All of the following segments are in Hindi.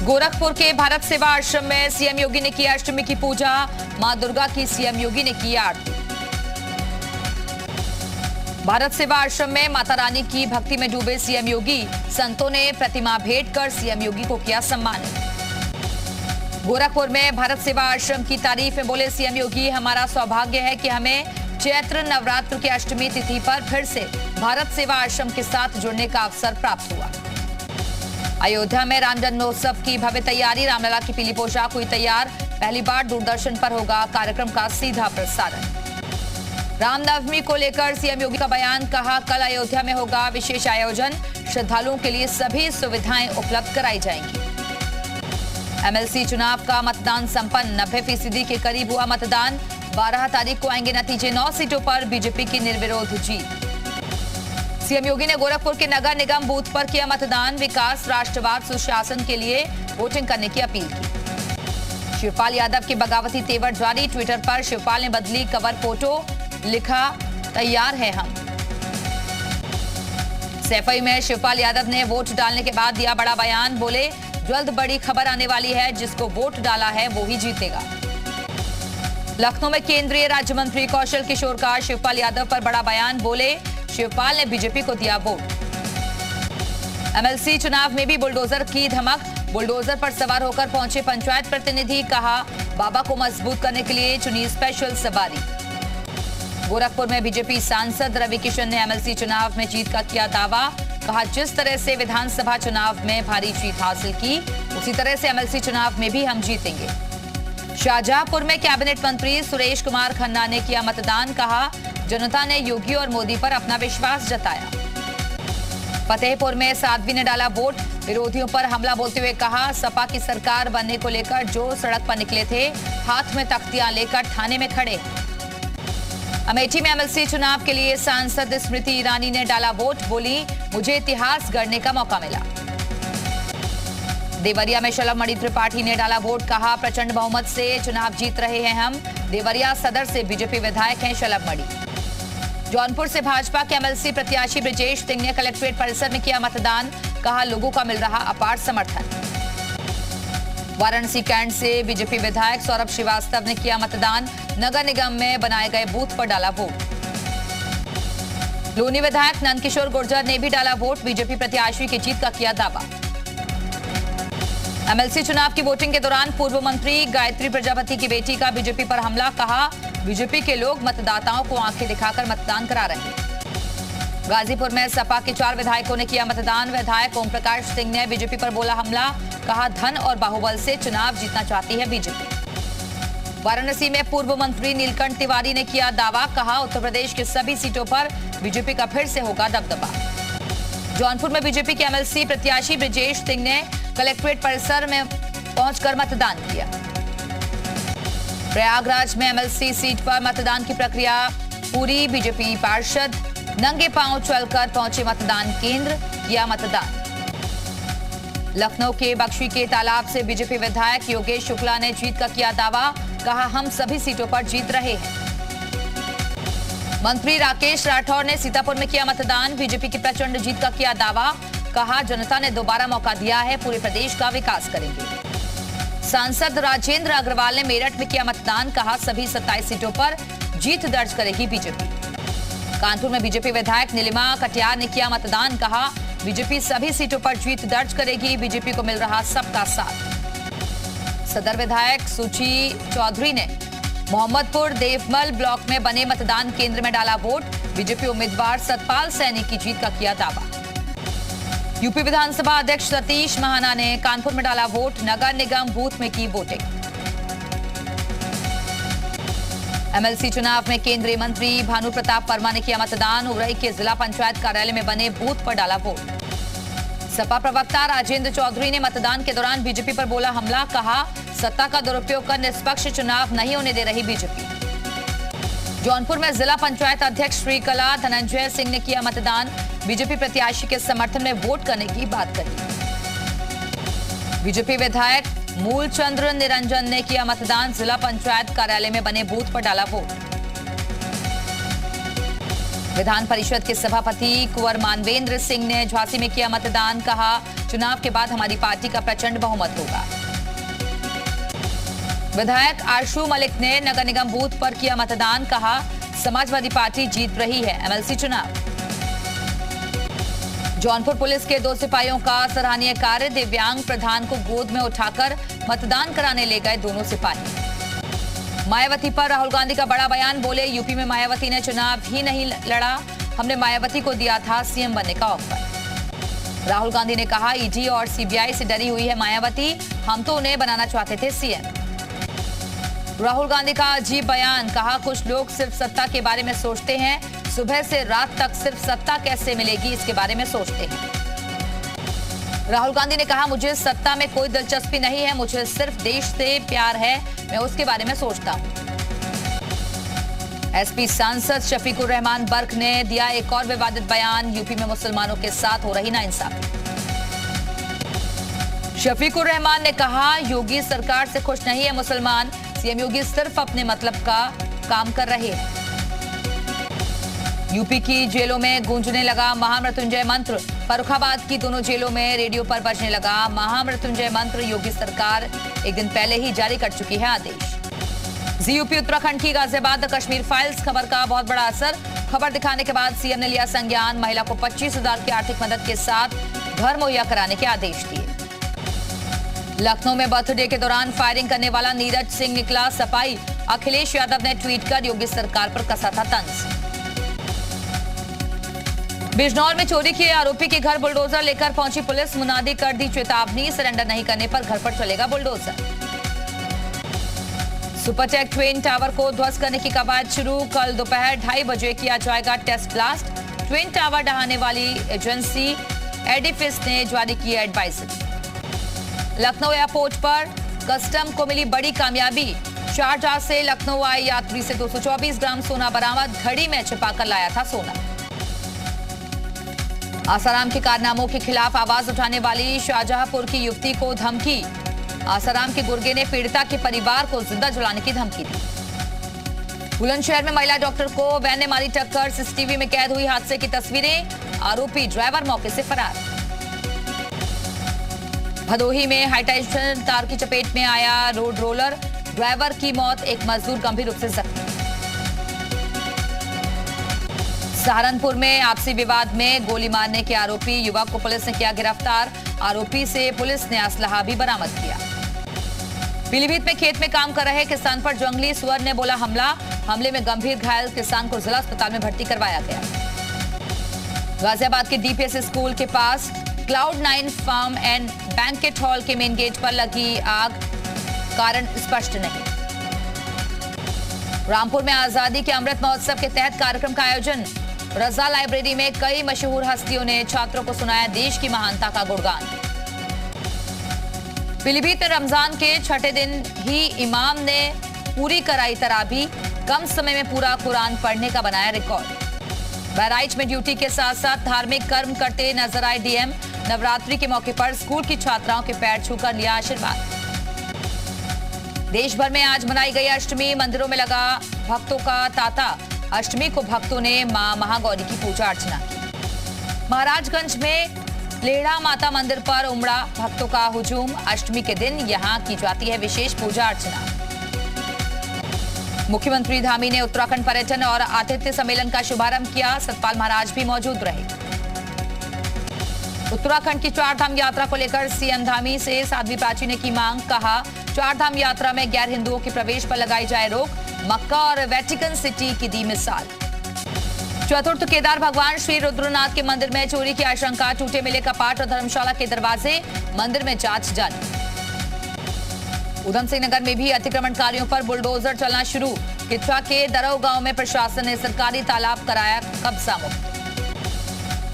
गोरखपुर के भारत सेवा आश्रम में सीएम योगी ने की अष्टमी की पूजा। मां दुर्गा की सीएम योगी ने की आरती। भारत सेवा आश्रम में माता रानी की भक्ति में डूबे सीएम योगी। संतों ने प्रतिमा भेंट कर सीएम योगी को किया सम्मानित। गोरखपुर में भारत सेवा आश्रम की तारीफ में बोले सीएम योगी, हमारा सौभाग्य है कि हमें चैत्र नवरात्र की अष्टमी तिथि पर फिर से भारत सेवा आश्रम के साथ जुड़ने का अवसर प्राप्त हुआ। अयोध्या में राम जन्मोत्सव की भव्य तैयारी। रामलला की पीली पोशाक हुई तैयार। पहली बार दूरदर्शन पर होगा कार्यक्रम का सीधा प्रसारण। रामनवमी को लेकर सीएम योगी का बयान। कहा, कल अयोध्या में होगा विशेष आयोजन। श्रद्धालुओं के लिए सभी सुविधाएं उपलब्ध कराई जाएंगी। एमएलसी चुनाव का मतदान संपन्न। 90% के करीब हुआ मतदान। 12 तारीख को आएंगे नतीजे। 9 सीटों पर बीजेपी की निर्विरोध जीत। सीएम योगी ने गोरखपुर के नगर निगम बूथ पर किया मतदान। विकास, राष्ट्रवाद, सुशासन के लिए वोटिंग करने की अपील की। शिवपाल यादव की बगावती तेवर जारी। ट्विटर पर शिवपाल ने बदली कवर फोटो, लिखा, तैयार है हम। सैफई में शिवपाल यादव ने वोट डालने के बाद दिया बड़ा बयान। बोले, जल्द बड़ी खबर आने वाली है, जिसको वोट डाला है वो ही जीतेगा। लखनऊ में केंद्रीय राज्य मंत्री कौशल किशोर का शिवपाल यादव पर बड़ा बयान। बोले, शिवपाल ने बीजेपी को दिया वोट। एमएलसी चुनाव में भी बुलडोजर की धमक। बुलडोजर पर सवार होकर पहुंचे पंचायत प्रतिनिधि। कहा, बाबा को मजबूत करने के लिए चुनी स्पेशल सवारी। गोरखपुर में बीजेपी सांसद रवि किशन ने एमएलसी चुनाव में जीत का किया दावा। कहा, जिस तरह से विधानसभा चुनाव में भारी जीत हासिल की, उसी तरह से एमएलसी चुनाव में भी हम जीतेंगे। शाहजहांपुर में कैबिनेट मंत्री सुरेश कुमार खन्ना ने किया मतदान। कहा, जनता ने योगी और मोदी पर अपना विश्वास जताया। फतेहपुर में साध्वी ने डाला वोट। विरोधियों पर हमला बोलते हुए कहा, सपा की सरकार बनने को लेकर जो सड़क पर निकले थे, हाथ में तख्तियां लेकर थाने में खड़े। अमेठी में एमएलसी चुनाव के लिए सांसद स्मृति ईरानी ने डाला वोट। बोली, मुझे इतिहास गढ़ने का मौका मिला। देवरिया में शलभमणि त्रिपाठी ने डाला वोट। कहा, प्रचंड बहुमत से चुनाव जीत रहे हैं हम। देवरिया सदर से बीजेपी विधायक हैं शलभमणि। जौनपुर से भाजपा के एमएलसी प्रत्याशी ब्रजेश सिंह ने कलेक्ट्रेट परिसर में किया मतदान। कहा, लोगों का मिल रहा अपार समर्थन। वाराणसी कैंट से बीजेपी विधायक सौरभ श्रीवास्तव ने किया मतदान। नगर निगम में बनाए गए बूथ पर डाला वोट। लोनी विधायक नंदकिशोर गुर्जर ने भी डाला वोट। बीजेपी प्रत्याशी की जीत का किया दावा। एमएलसी चुनाव की वोटिंग के दौरान पूर्व मंत्री गायत्री प्रजापति की बेटी का बीजेपी पर हमला। कहा, बीजेपी के लोग मतदाताओं को आंखें दिखाकर मतदान करा रहे हैं। गाजीपुर में सपा के 4 विधायकों ने किया मतदान। विधायक ओम प्रकाश सिंह ने बीजेपी पर बोला हमला। कहा, धन और बाहुबल से चुनाव जीतना चाहती है बीजेपी। वाराणसी में पूर्व मंत्री नीलकंठ तिवारी ने किया दावा। कहा, उत्तर प्रदेश की सभी सीटों पर बीजेपी का फिर से होगा दबदबा। जौनपुर में बीजेपी के एमएलसी प्रत्याशी ब्रजेश सिंह ने कलेक्ट्रेट परिसर में पहुंचकर मतदान किया। प्रयागराज में एमएलसी सीट पर मतदान की प्रक्रिया पूरी। बीजेपी पार्षद नंगे पांव चलकर पहुंचे मतदान केंद्र, किया मतदान। लखनऊ के बख्शी के तालाब से बीजेपी विधायक योगेश शुक्ला ने जीत का किया दावा। कहा, हम सभी सीटों पर जीत रहे हैं। मंत्री राकेश राठौर ने सीतापुर में किया मतदान। बीजेपी की प्रचंड जीत का किया दावा। कहा, जनता ने दोबारा मौका दिया है, पूरे प्रदेश का विकास करेंगे। सांसद राजेंद्र अग्रवाल ने मेरठ में किया मतदान। कहा, सभी 27 सीटों पर जीत दर्ज करेगी बीजेपी। कानपुर में बीजेपी विधायक नीलिमा कटियार ने किया मतदान। कहा, बीजेपी सभी सीटों पर जीत दर्ज करेगी। बीजेपी को मिल रहा सबका साथ। सदर विधायक सुची चौधरी ने मोहम्मदपुर देवमल ब्लॉक में बने मतदान केंद्र में डाला वोट। बीजेपी उम्मीदवार सतपाल सैनी की जीत का किया दावा। यूपी विधानसभा अध्यक्ष सतीश महाना ने कानपुर में डाला वोट। नगर निगम बूथ में की वोटिंग। एमएलसी चुनाव में केंद्रीय मंत्री भानु प्रताप वर्मा ने किया मतदान। उरई के जिला पंचायत कार्यालय में बने बूथ पर डाला वोट। सपा प्रवक्ता राजेंद्र चौधरी ने मतदान के दौरान बीजेपी पर बोला हमला। कहा, सत्ता का दुरुपयोग कर निष्पक्ष चुनाव नहीं होने दे रही बीजेपी। जौनपुर में जिला पंचायत अध्यक्ष श्रीकला धनंजय सिंह ने किया मतदान। बीजेपी प्रत्याशी के समर्थन में वोट करने की बात कही। बीजेपी विधायक मूलचंद्र निरंजन ने किया मतदान। जिला पंचायत कार्यालय में बने बूथ पर डाला वोट। विधान परिषद के सभापति कुंवर मानवेंद्र सिंह ने झांसी में किया मतदान। कहा, चुनाव के बाद हमारी पार्टी का प्रचंड बहुमत होगा। विधायक आशु मलिक ने नगर निगम बूथ पर किया मतदान, कहा समाजवादी पार्टी जीत रही है एमएलसी चुनाव। जौनपुर पुलिस के 2 सिपाहियों का सराहनीय कार्य, दिव्यांग प्रधान को गोद में उठाकर मतदान कराने ले गए दोनों सिपाही। मायावती पर राहुल गांधी का बड़ा बयान, बोले यूपी में मायावती ने चुनाव ही नहीं लड़ा, हमने मायावती को दिया था सीएम बनने का ऑफर। राहुल गांधी ने कहा ईडी और सीबीआई से डरी हुई है मायावती, हम तो उन्हें बनाना चाहते थे सीएम। राहुल गांधी का अजीब बयान, कहा कुछ लोग सिर्फ सत्ता के बारे में सोचते हैं, सुबह से रात तक सिर्फ सत्ता कैसे मिलेगी इसके बारे में सोचते हैं। राहुल गांधी ने कहा मुझे सत्ता में कोई दिलचस्पी नहीं है, मुझे सिर्फ देश से प्यार है, मैं उसके बारे में सोचता हूं। एसपी सांसद शफीकुर रहमान बर्क ने दिया एक और विवादित बयान, यूपी में मुसलमानों के साथ हो रही नाइंसाफी। शफीकुर रहमान ने कहा योगी सरकार से खुश नहीं है मुसलमान, सीएम योगी सिर्फ अपने मतलब का काम कर रहे हैं। यूपी की जेलों में गूंजने लगा महामृत्युंजय मंत्र, फर्रुखाबाद की दोनों जेलों में रेडियो पर बजने लगा महामृत्युंजय मंत्र, योगी सरकार एक दिन पहले ही जारी कर चुकी है आदेश। यूपी उत्तराखंड की गाजियाबाद कश्मीर फाइल्स खबर का बहुत बड़ा असर, खबर दिखाने के बाद सीएम ने लिया संज्ञान, महिला को 25,000 की आर्थिक मदद के साथ घर मुहैया कराने के आदेश दिए। लखनऊ में बर्थडे के दौरान फायरिंग करने वाला नीरज सिंह निकला सफाई, अखिलेश यादव ने ट्वीट कर योगी सरकार पर कसा था तंज। बिजनौर में चोरी किए आरोपी के घर बुलडोजर लेकर पहुंची पुलिस, मुनादी कर दी चेतावनी, सरेंडर नहीं करने पर घर पर चलेगा बुलडोजर। सुपरटेक ट्विन टावर को ध्वस्त करने की कवायद शुरू, कल दोपहर 2:30 बजे किया जाएगा टेस्ट ब्लास्ट, ट्विन टावर ढहाने वाली एजेंसी एडिफिस ने जारी की एडवाइजरी। लखनऊ एयरपोर्ट पर कस्टम को मिली बड़ी कामयाबी, शारजाह से लखनऊ आए यात्री से 224 ग्राम सोना बरामद, घड़ी में छिपाकर लाया था सोना। आसाराम के कारनामों के खिलाफ आवाज उठाने वाली शाहजहांपुर की युवती को धमकी, आसाराम के गुर्गे ने पीड़िता के परिवार को जिंदा जलाने की धमकी दी। बुलंदशहर में महिला डॉक्टर को वैन ने मारी टक्कर, सीसीटीवी में कैद हुई हादसे की तस्वीरें, आरोपी ड्राइवर मौके से फरार। भदोही में हाईटेंशन तार की चपेट में आया रोड रोलर, ड्राइवर की मौत, एक मजदूर गंभीर रूप से जख्मी। सहारनपुर में आपसी विवाद में गोली मारने के आरोपी युवक को पुलिस ने किया गिरफ्तार, आरोपी से पुलिस ने असलहा भी बरामद किया। पीलीभीत में खेत में काम कर रहे किसान पर जंगली सुअर ने बोला हमला, हमले में गंभीर घायल किसान को जिला अस्पताल में भर्ती करवाया गया। गाजियाबाद के डीपीएस स्कूल के पास क्लाउड9 फार्म एंड बैंकेट हॉल के मेन गेट पर लगी आग, कारण स्पष्ट नहीं। रामपुर में आजादी के अमृत महोत्सव के तहत कार्यक्रम का आयोजन, रजा लाइब्रेरी में कई मशहूर हस्तियों ने छात्रों को सुनाया देश की महानता का गुणगान। पीलीभीत में रमजान के छठे दिन ही इमाम ने पूरी कराई तराबी, कम समय में पूरा कुरान पढ़ने का बनाया रिकॉर्ड। बहराइच में ड्यूटी के साथ साथ धार्मिक कर्म करते नजर आए डीएम, नवरात्रि के मौके पर स्कूल की छात्राओं के पैर छूकर लिया आशीर्वाद। देश भर में आज मनाई गई अष्टमी, मंदिरों में लगा भक्तों का तांता, अष्टमी को भक्तों ने मां महागौरी की पूजा अर्चना की। महाराजगंज में लेढ़ा माता मंदिर पर उमड़ा भक्तों का हुजूम, अष्टमी के दिन यहां की जाती है विशेष पूजा अर्चना। मुख्यमंत्री धामी ने उत्तराखंड पर्यटन और आतिथ्य सम्मेलन का शुभारंभ किया, सतपाल महाराज भी मौजूद रहे। उत्तराखंड की 4 धाम यात्रा को लेकर सीएम धामी से साध्वी प्राची ने की मांग, कहा 4 धाम यात्रा में गैर हिंदुओं के प्रवेश पर लगाई जाए रोक, मक्का और वेटिकन सिटी की दी मिसाल। चतुर्थ केदार भगवान श्री रुद्रनाथ के मंदिर में चोरी की आशंका, टूटे मिले कपाट और धर्मशाला के दरवाजे, मंदिर में जांच जारी। उधम सिंह नगर में भी अतिक्रमणकारियों पर बुलडोजर चलना शुरू, किच्चा के दरऊ गांव में प्रशासन ने सरकारी तालाब कराया कब्जा मुक्त।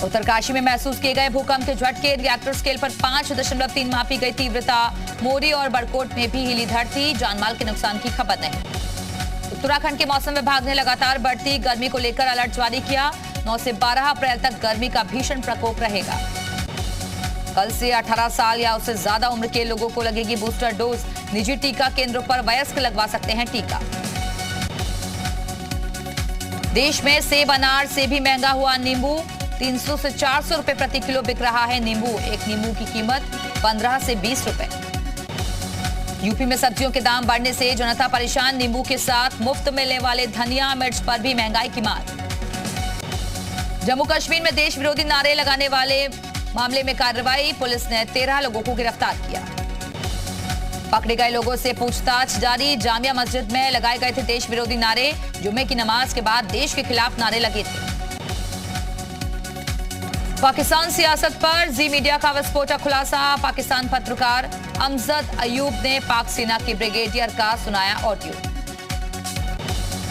उत्तरकाशी में महसूस किए गए भूकंप के झटके, रिएक्टर स्केल पर 5.3 मापी गई तीव्रता, मोरी और बड़कोट में भी हिली धरती, जानमाल के नुकसान की खबर नहीं। उत्तराखंड के मौसम विभाग ने लगातार बढ़ती गर्मी को लेकर अलर्ट जारी किया, 9 से 12 अप्रैल तक गर्मी का भीषण प्रकोप रहेगा। कल से 18 साल या उससे ज्यादा उम्र के लोगों को लगेगी बूस्टर डोज, निजी टीका केंद्रों पर वयस्क लगवा सकते हैं टीका। देश में सेब अनार से भी महंगा हुआ नींबू, 300 से 400 रुपए प्रति किलो बिक रहा है नींबू। एक नींबू की कीमत 15 से 20 रुपए। यूपी में सब्जियों के दाम बढ़ने से जनता परेशान। नींबू के साथ मुफ्त मिलने वाले धनिया मिर्च पर भी महंगाई की मार। जम्मू कश्मीर में देश विरोधी नारे लगाने वाले मामले में कार्रवाई। पुलिस ने 13 लोगों को गिरफ्तार किया। पकड़े गए लोगों से पूछताछ जारी। जामिया मस्जिद में लगाए गए थे देश विरोधी नारे। जुम्मे की नमाज के बाद देश के खिलाफ नारे लगे थे। पाकिस्तान सियासत पर जी मीडिया का विस्फोटक खुलासा। पाकिस्तान पत्रकार अमजद अयूब ने पाक सेना के ब्रिगेडियर का सुनाया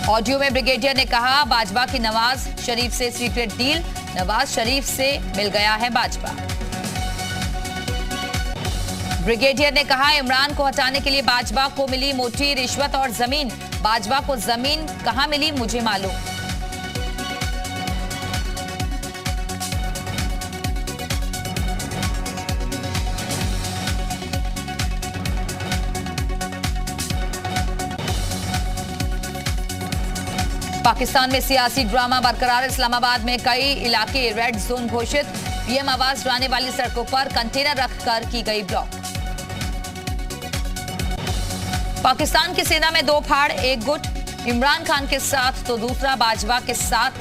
ऑडियो में ब्रिगेडियर ने कहा, बाजवा की नवाज शरीफ से सीक्रेट डील। नवाज शरीफ से मिल गया है बाजवा। ब्रिगेडियर ने कहा, इमरान को हटाने के लिए बाजवा को मिली मोटी रिश्वत और जमीन। बाजवा को जमीन कहां मिली मुझे मालूम। पाकिस्तान में सियासी ड्रामा बरकरार। इस्लामाबाद में कई इलाके रेड जोन घोषित। पीएम आवास जाने वाली सड़कों पर कंटेनर रखकर की गई ब्लॉक। पाकिस्तान की सेना में दो फाड़, एक गुट इमरान खान के साथ तो दूसरा बाजवा के साथ।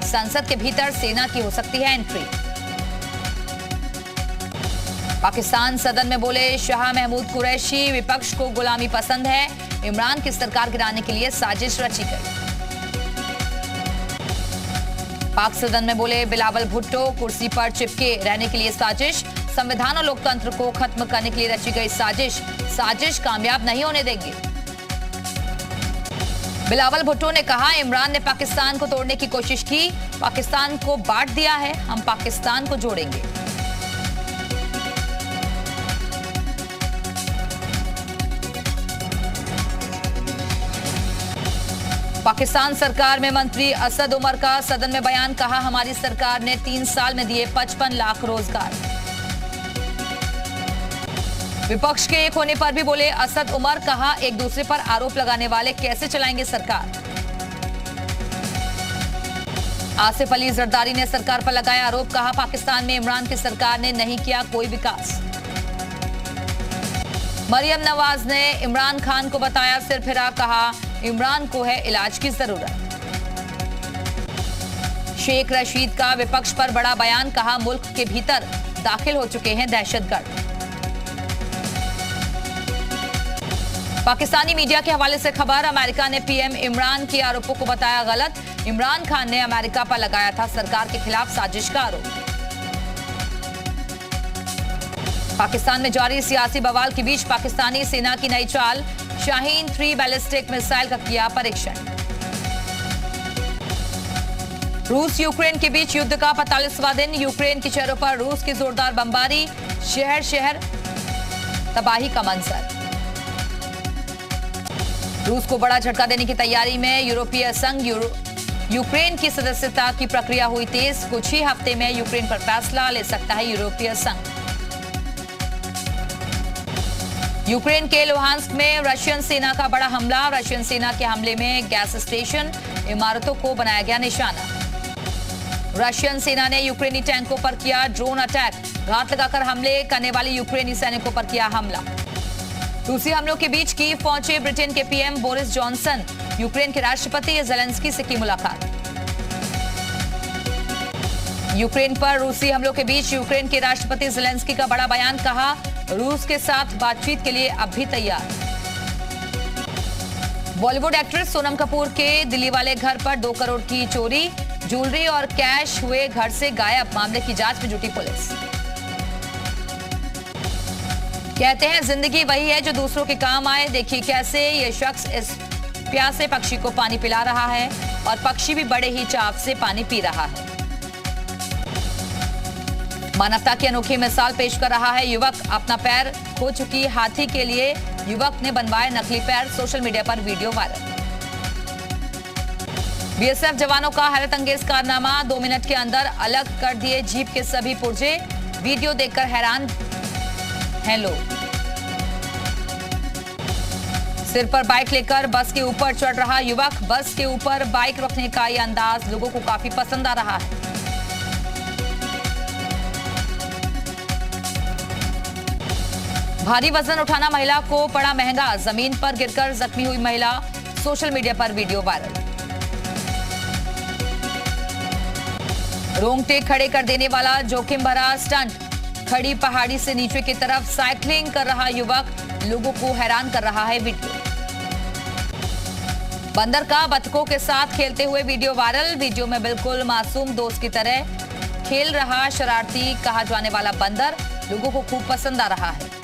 संसद के भीतर सेना की हो सकती है एंट्री। पाकिस्तान सदन में बोले शाह महमूद कुरैशी, विपक्ष को गुलामी पसंद है। इमरान की सरकार गिराने के लिए साजिश रची गई। पाक सदन में बोले बिलावल भुट्टो, कुर्सी पर चिपके रहने के लिए साजिश। संविधान और लोकतंत्र को खत्म करने के लिए रची गई साजिश कामयाब नहीं होने देंगे। बिलावल भुट्टो ने कहा, इमरान ने पाकिस्तान को तोड़ने की कोशिश की। पाकिस्तान को बांट दिया है, हम पाकिस्तान को जोड़ेंगे। पाकिस्तान सरकार में मंत्री असद उमर का सदन में बयान। कहा, हमारी सरकार ने 3 साल में दिए 55 लाख रोजगार। विपक्ष के एक होने पर भी बोले असद उमर। कहा, एक दूसरे पर आरोप लगाने वाले कैसे चलाएंगे सरकार। आसिफ अली जरदारी ने सरकार पर लगाया आरोप। कहा, पाकिस्तान में इमरान की सरकार ने नहीं किया कोई विकास। मरियम नवाज ने इमरान खान को बताया सिरफिरा। कहा, इमरान को है इलाज की जरूरत। शेख रशीद का विपक्ष पर बड़ा बयान। कहा, मुल्क के भीतर दाखिल हो चुके हैं दहशतगर्द। पाकिस्तानी मीडिया के हवाले से खबर। अमेरिका ने पीएम इमरान के आरोपों को बताया गलत। इमरान खान ने अमेरिका पर लगाया था सरकार के खिलाफ साजिश का आरोप। पाकिस्तान में जारी सियासी बवाल के बीच पाकिस्तानी सेना की नई चाल। शाहीन 3 बैलिस्टिक मिसाइल का किया परीक्षण। रूस यूक्रेन के बीच युद्ध का 45वां दिन। यूक्रेन के शहरों पर रूस की जोरदार बमबारी। शहर शहर तबाही का मंजर। रूस को बड़ा झटका देने की तैयारी में यूरोपीय संघ। यूक्रेन की सदस्यता की प्रक्रिया हुई तेज। कुछ ही हफ्ते में यूक्रेन पर फैसला ले सकता है यूरोपीय संघ। यूक्रेन के लुहांस्क में रशियन सेना का बड़ा हमला। रशियन सेना के हमले में गैस स्टेशन, इमारतों को बनाया गया निशाना। रशियन सेना ने यूक्रेनी टैंकों पर किया ड्रोन अटैक। घात लगाकर हमले करने वाले यूक्रेनी सैनिकों पर किया हमला। रूसी हमलों के बीच कीव पहुंचे ब्रिटेन के पीएम बोरिस जॉनसन। यूक्रेन के राष्ट्रपति जेलेंस्की से की मुलाकात। यूक्रेन पर रूसी हमलों के बीच यूक्रेन के राष्ट्रपति जेलेंस्की का बड़ा बयान। कहा, रूस के साथ बातचीत के लिए अब भी तैयार। बॉलीवुड एक्ट्रेस सोनम कपूर के दिल्ली वाले घर पर 2 करोड़ की चोरी। ज्वेलरी और कैश हुए घर से गायब। मामले की जांच में जुटी पुलिस। कहते हैं जिंदगी वही है जो दूसरों के काम आए। देखिए कैसे ये शख्स इस प्यासे पक्षी को पानी पिला रहा है और पक्षी भी बड़े ही चाव से पानी पी रहा है। मानवता की अनोखी मिसाल पेश कर रहा है युवक। अपना पैर खो चुकी हाथी के लिए युवक ने बनवाए नकली पैर। सोशल मीडिया पर वीडियो वायरल। बीएसएफ जवानों का हैरत अंगेज कारनामा। 2 मिनट के अंदर अलग कर दिए जीप के सभी पुर्जे। वीडियो देखकर हैरान हैं लोग। सिर पर बाइक लेकर बस के ऊपर चढ़ रहा युवक। बस के ऊपर बाइक रखने का यह अंदाज लोगों को काफी पसंद आ रहा है। भारी वजन उठाना महिला को पड़ा महंगा, जमीन पर गिरकर जख्मी हुई महिला, सोशल मीडिया पर वीडियो वायरल। रोंगटे खड़े कर देने वाला जोखिम भरा स्टंट, खड़ी पहाड़ी से नीचे की तरफ साइकिलिंग कर रहा युवक, लोगों को हैरान कर रहा है वीडियो। बंदर का बतखों के साथ खेलते हुए वीडियो वायरल, वीडियो में बिल्कुल मासूम दोस्त की तरह खेल रहा शरारती कहा जाने वाला बंदर लोगों को खूब पसंद आ रहा है।